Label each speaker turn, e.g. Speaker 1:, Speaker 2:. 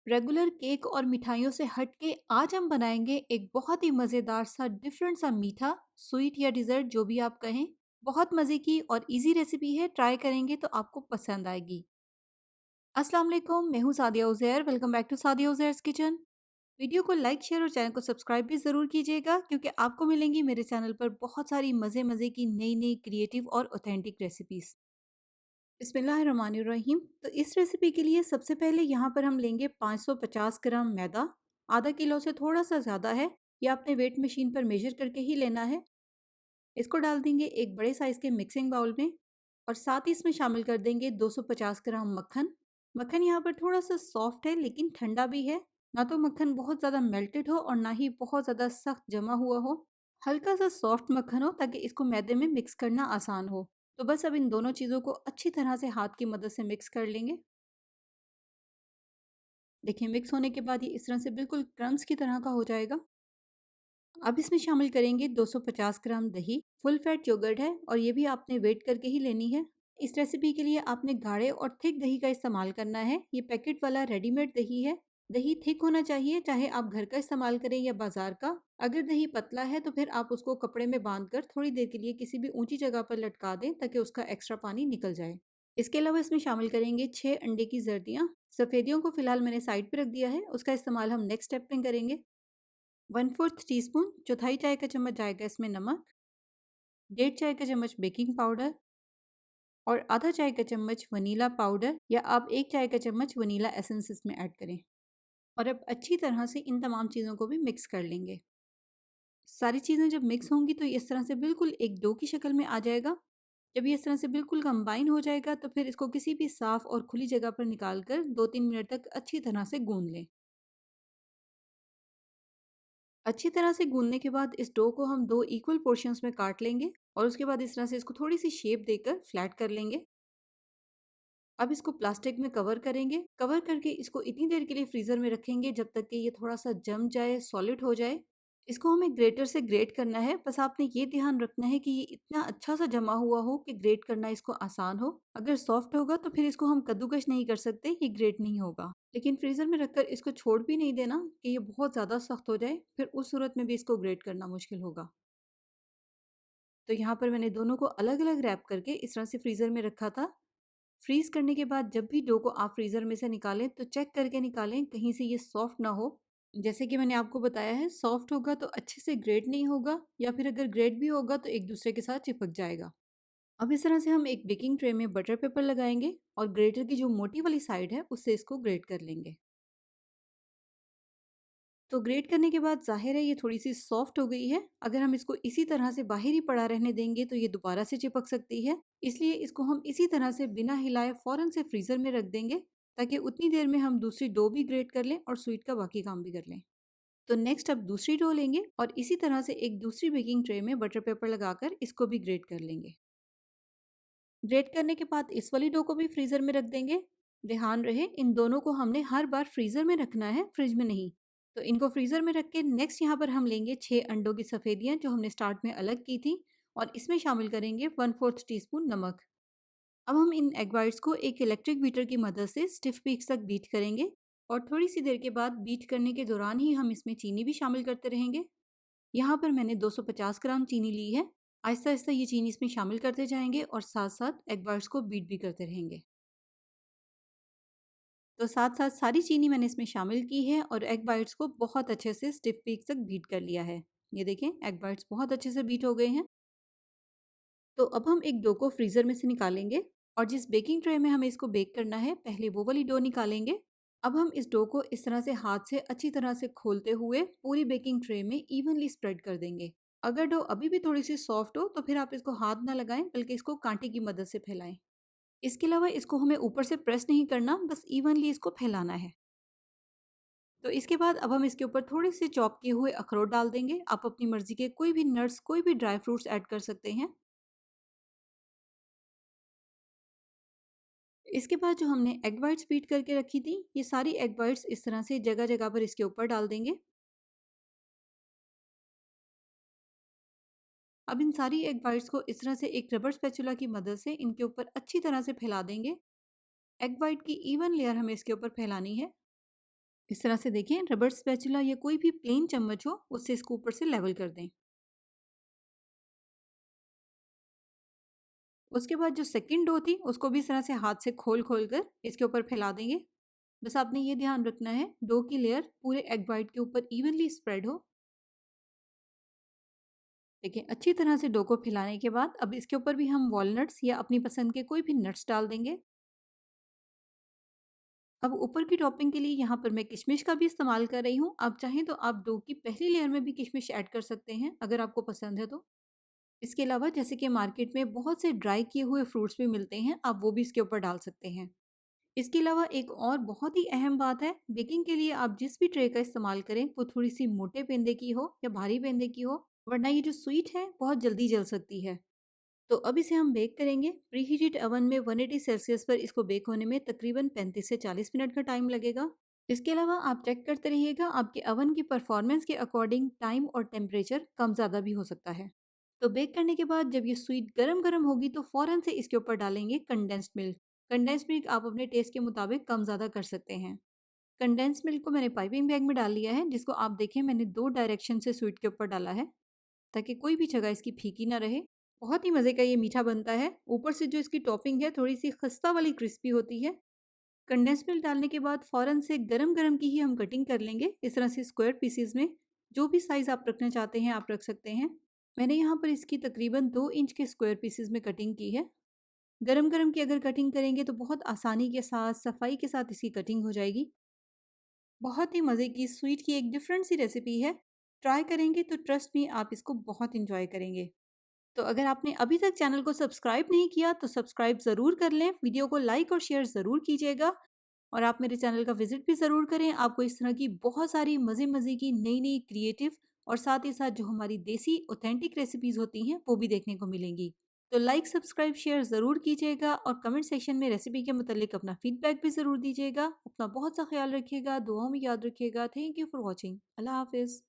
Speaker 1: Regular cake और मिठाइयों से हट के आज हम बनाएंगे एक बहुत ही मज़ेदार सा डिफरेंट सा मीठा स्वीट या डिज़र्ट जो भी आप कहें। बहुत मज़े की और इजी रेसिपी है, ट्राई करेंगे तो आपको पसंद आएगी। अस्सलाम वालेकुम, मैं हूँ Sadia Uzair. Welcome back to Sadia Uzair's kitchen. Video को लाइक शेयर और चैनल को सब्सक्राइब भी ज़रूर कीजिएगा क्योंकि आपको मिलेंगी मेरे चैनल पर बहुत सारी मज़े मज़े की नई नई क्रिएटिव और ऑथेंटिक रेसिपीज़। बिस्मिल्लाहिर्रहमानिर्रहीम। तो इस रेसिपी के लिए सबसे पहले यहाँ पर हम लेंगे 550 ग्राम मैदा। आधा किलो से थोड़ा सा ज़्यादा है। ये आपने वेट मशीन पर मेजर करके ही लेना है। इसको डाल देंगे एक बड़े साइज़ के मिक्सिंग बाउल में और साथ ही इसमें शामिल कर देंगे 250 ग्राम मक्खन। मक्खन यहाँ पर थोड़ा सा सॉफ्ट है लेकिन ठंडा भी है। ना तो मक्खन बहुत ज़्यादा मेल्टेड हो और ना ही बहुत ज़्यादा सख्त जमा हुआ हो। हल्का सा सॉफ्ट मक्खन हो ताकि इसको मैदे में मिक्स करना आसान हो। तो बस अब इन दोनों चीज़ों को अच्छी तरह से हाथ की मदद से मिक्स कर लेंगे। देखिए, मिक्स होने के बाद ये इस तरह से बिल्कुल क्रम्स की तरह का हो जाएगा। अब इसमें शामिल करेंगे 250 ग्राम दही। फुल फैट योगर्ट है और ये भी आपने वेट करके ही लेनी है। इस रेसिपी के लिए आपने गाढ़े और थिक दही का इस्तेमाल करना है। ये पैकेट वाला रेडीमेड दही है। दही थिक होना चाहिए, चाहे आप घर का इस्तेमाल करें या बाजार का। अगर दही पतला है तो फिर आप उसको कपड़े में बांधकर थोड़ी देर के लिए किसी भी ऊंची जगह पर लटका दें ताकि उसका एक्स्ट्रा पानी निकल जाए। इसके अलावा इसमें शामिल करेंगे 6 अंडे की जर्दियाँ। सफ़ेदियों को फिलहाल मैंने साइड पे रख दिया है, उसका इस्तेमाल हम नेक्स्ट स्टेप में करेंगे। 1/4 टीस्पून, चौथाई चाय का चम्मच जाएगा इसमें नमक। 1.5 चाय का चम्मच बेकिंग पाउडर और आधा चाय का चम्मच वनीला पाउडर या आप 1 चाय का चम्मच वनीला एसेंस इसमें ऐड करें। और अब अच्छी तरह से इन तमाम चीज़ों को भी मिक्स कर लेंगे। सारी चीज़ें जब मिक्स होंगी तो इस तरह से बिल्कुल एक डो की शक्ल में आ जाएगा। जब ये इस तरह से बिल्कुल कंबाइन हो जाएगा तो फिर इसको किसी भी साफ़ और खुली जगह पर निकाल कर 2-3 मिनट तक अच्छी तरह से गूंद लें। अच्छी तरह से गूंदने के बाद इस डो को हम 2 इक्वल पोर्शंस में काट लेंगे और उसके बाद इस तरह से इसको थोड़ी सी शेप देकर फ्लैट कर लेंगे। अब इसको प्लास्टिक में कवर करेंगे। कवर करके इसको इतनी देर के लिए फ्रीज़र में रखेंगे जब तक कि ये थोड़ा सा जम जाए, सॉलिड हो जाए। इसको हमें ग्रेटर से ग्रेट करना है, बस आपने ये ध्यान रखना है कि ये इतना अच्छा सा जमा हुआ हो कि ग्रेट करना इसको आसान हो। अगर सॉफ्ट होगा तो फिर इसको हम कद्दूकश नहीं कर सकते, ये ग्रेट नहीं होगा। लेकिन फ्रीज़र में रखकर इसको छोड़ भी नहीं देना कि ये बहुत ज़्यादा सख्त हो जाए, फिर उस सूरत में भी इसको ग्रेट करना मुश्किल होगा। तो यहाँ पर मैंने दोनों को अलग-अलग रैप करके इस तरह से फ्रीज़र में रखा था। फ्रीज़ करने के बाद जब भी डो को आप फ्रीज़र में से निकालें तो चेक करके निकालें कहीं से ये सॉफ्ट ना हो। जैसे कि मैंने आपको बताया है, सॉफ्ट होगा तो अच्छे से ग्रेट नहीं होगा या फिर अगर ग्रेट भी होगा तो एक दूसरे के साथ चिपक जाएगा। अब इस तरह से हम एक बेकिंग ट्रे में बटर पेपर लगाएंगे और ग्रेटर की जो मोटी वाली साइड है उससे इसको ग्रेट कर लेंगे। तो ग्रेट करने के बाद ज़ाहिर है ये थोड़ी-सी सॉफ्ट हो गई है। अगर हम इसको इसी तरह से बाहर ही पड़ा रहने देंगे तो ये दोबारा से चिपक सकती है। इसलिए इसको हम इसी तरह से बिना हिलाए फ़ौरन से फ्रीज़र में रख देंगे ताकि उतनी देर में हम दूसरी डो भी ग्रेट कर लें और स्वीट का बाकी काम भी कर लें। तो नेक्स्ट अब दूसरी डो लेंगे और इसी तरह से एक दूसरी बेकिंग ट्रे में बटर पेपर लगाकर इसको भी ग्रेट कर लेंगे। ग्रेट करने के बाद इस वाली डो को भी फ्रीज़र में रख देंगे। ध्यान रहे इन दोनों को हमने हर बार फ्रीज़र में रखना है, फ्रिज में नहीं। तो इनको फ्रीज़र में रख के नेक्स्ट यहाँ पर हम लेंगे 6 अंडों की सफ़ेदियाँ जो हमने स्टार्ट में अलग की थी और इसमें शामिल करेंगे 1/4 टीस्पून नमक। अब हम इन एग वाइट्स को एक इलेक्ट्रिक बीटर की मदद से स्टिफ पीक्स तक बीट करेंगे और थोड़ी सी देर के बाद बीट करने के दौरान ही हम इसमें चीनी भी शामिल करते रहेंगे। यहाँ पर मैंने 250 ग्राम चीनी ली है। आहिस्ता-आहिस्ता ये चीनी इसमें शामिल करते जाएँगे और साथ-साथ एग वाइट्स को बीट भी करते रहेंगे। तो साथ-साथ सारी चीनी मैंने इसमें शामिल की है और एग वाइट्स को बहुत अच्छे से स्टिफ पीक तक बीट कर लिया है। ये देखें, एग वाइट्स बहुत अच्छे से बीट हो गए हैं। तो अब हम एक डो को फ्रीज़र में से निकालेंगे और जिस बेकिंग ट्रे में हमें इसको बेक करना है, पहले वो वाली डो निकालेंगे। अब हम इस डो को इस तरह से हाथ से अच्छी तरह से खोलते हुए पूरी बेकिंग ट्रे में इवनली स्प्रेड कर देंगे। अगर डो अभी भी थोड़ी सी सॉफ्ट हो तो फिर आप इसको हाथ ना लगाएं बल्कि इसको कांटे की मदद से फैलाएं। इसके अलावा इसको हमें ऊपर से प्रेस नहीं करना, बस इवनली इसको फैलाना है। तो इसके बाद अब हम इसके ऊपर थोड़े से चॉप किए हुए अखरोट डाल देंगे। आप अपनी मर्जी के कोई भी नट्स, कोई भी ड्राई फ्रूट्स ऐड कर सकते हैं। इसके बाद जो हमने एग वाइट्स बीट करके रखी थी, ये सारी एग वाइट्स इस तरह से जगह-जगह पर इसके ऊपर डाल देंगे। अब इन सारी एग वाइट्स को इस तरह से एक रबर स्पैचुला की मदद से इनके ऊपर अच्छी तरह से फैला देंगे। एग वाइट की इवन लेयर हमें इसके ऊपर फैलानी है। इस तरह से देखें, रबर स्पैचुला या कोई भी प्लेन चम्मच हो, उससे इसको ऊपर से लेवल कर दें। उसके बाद जो सेकंड डो थी, उसको भी इस तरह से हाथ से खोल-खोल कर इसके ऊपर फैला देंगे। बस आपने ये ध्यान रखना है, डो की लेयर पूरे एग व्हाइट के ऊपर इवनली स्प्रेड हो। देखिए, अच्छी तरह से डो को फैलाने के बाद अब इसके ऊपर भी हम वॉलनट्स या अपनी पसंद के कोई भी नट्स डाल देंगे। अब ऊपर की टॉपिंग के लिए यहाँ पर मैं किशमिश का भी इस्तेमाल कर रही हूँ। आप चाहें तो आप डो की पहली लेयर में भी किशमिश ऐड कर सकते हैं, अगर आपको पसंद है तो। इसके अलावा जैसे कि मार्केट में बहुत से ड्राई किए हुए फ्रूट्स भी मिलते हैं, आप वो भी इसके ऊपर डाल सकते हैं। इसके अलावा एक और बहुत ही अहम बात है, बेकिंग के लिए आप जिस भी ट्रे का इस्तेमाल करें, वो थोड़ी-सी मोटे पेंदे की हो या भारी पेंदे की हो, वरना ये जो स्वीट है, बहुत जल्दी जल सकती है। तो अब इसे हम बेक करेंगे। प्रीहीटेड ओवन में 180 सेल्सियस पर इसको बेक होने में तकरीबन 35 से 40 मिनट का टाइम लगेगा। इसके अलावा आप चेक करते रहिएगा, आपके ओवन की परफॉर्मेंस के अकॉर्डिंग टाइम और टेम्परेचर कम ज़्यादा भी हो सकता है। तो बेक करने के बाद जब ये स्वीट गरम-गरम होगी तो फ़ौरन से इसके ऊपर डालेंगे कंडेंस्ड मिल्क। कंडेंस्ड मिल्क आप अपने टेस्ट के मुताबिक कम ज़्यादा कर सकते हैं। कंडेंस्ड मिल्क को मैंने पाइपिंग बैग में डाल लिया है, जिसको आप देखें मैंने 2 डायरेक्शन से स्वीट के ऊपर डाला है, ताकि कोई भी जगह इसकी फीकी ना रहे। बहुत ही मज़े का ये मीठा बनता है। ऊपर से जो इसकी टॉपिंग है थोड़ी-सी खस्ता वाली क्रिस्पी होती है। कंडेंस्ड मिल्क डालने के बाद फ़ौरन से गरम-गरम की ही हम कटिंग कर लेंगे, इस तरह से स्क्वायर पीसेज़ में। जो भी साइज़ आप रखना चाहते हैं, आप रख सकते हैं। मैंने यहाँ पर इसकी तकरीबन 2 इंच के स्क्वायर पीसेज़ में कटिंग की है। गरम-गरम की अगर कटिंग करेंगे तो बहुत आसानी के साथ, सफाई के साथ इसकी कटिंग हो जाएगी। बहुत ही मज़े की स्वीट की एक डिफरेंट सी रेसिपी है। ट्राई करेंगे तो ट्रस्ट मी, आप इसको बहुत एंजॉय करेंगे। तो अगर आपने अभी तक चैनल को सब्सक्राइब नहीं किया तो सब्सक्राइब ज़रूर कर लें, वीडियो को लाइक और शेयर ज़रूर कीजिएगा और आप मेरे चैनल का विज़िट भी ज़रूर करें। आपको इस तरह की बहुत सारी मज़े-मज़े की नई-नई क्रिएटिव और साथ ही साथ जो हमारी देसी ऑथेंटिक रेसिपीज़ होती हैं, वो भी देखने को मिलेंगी। तो लाइक, सब्सक्राइब, शेयर ज़रूर कीजिएगा और कमेंट सेक्शन में रेसिपी के मुतालिक अपना फीडबैक भी ज़रूर दीजिएगा। अपना बहुत सा ख्याल रखिएगा, दुआओं में याद रखिएगा। Thank you for watching. Allah हाफ़िज़।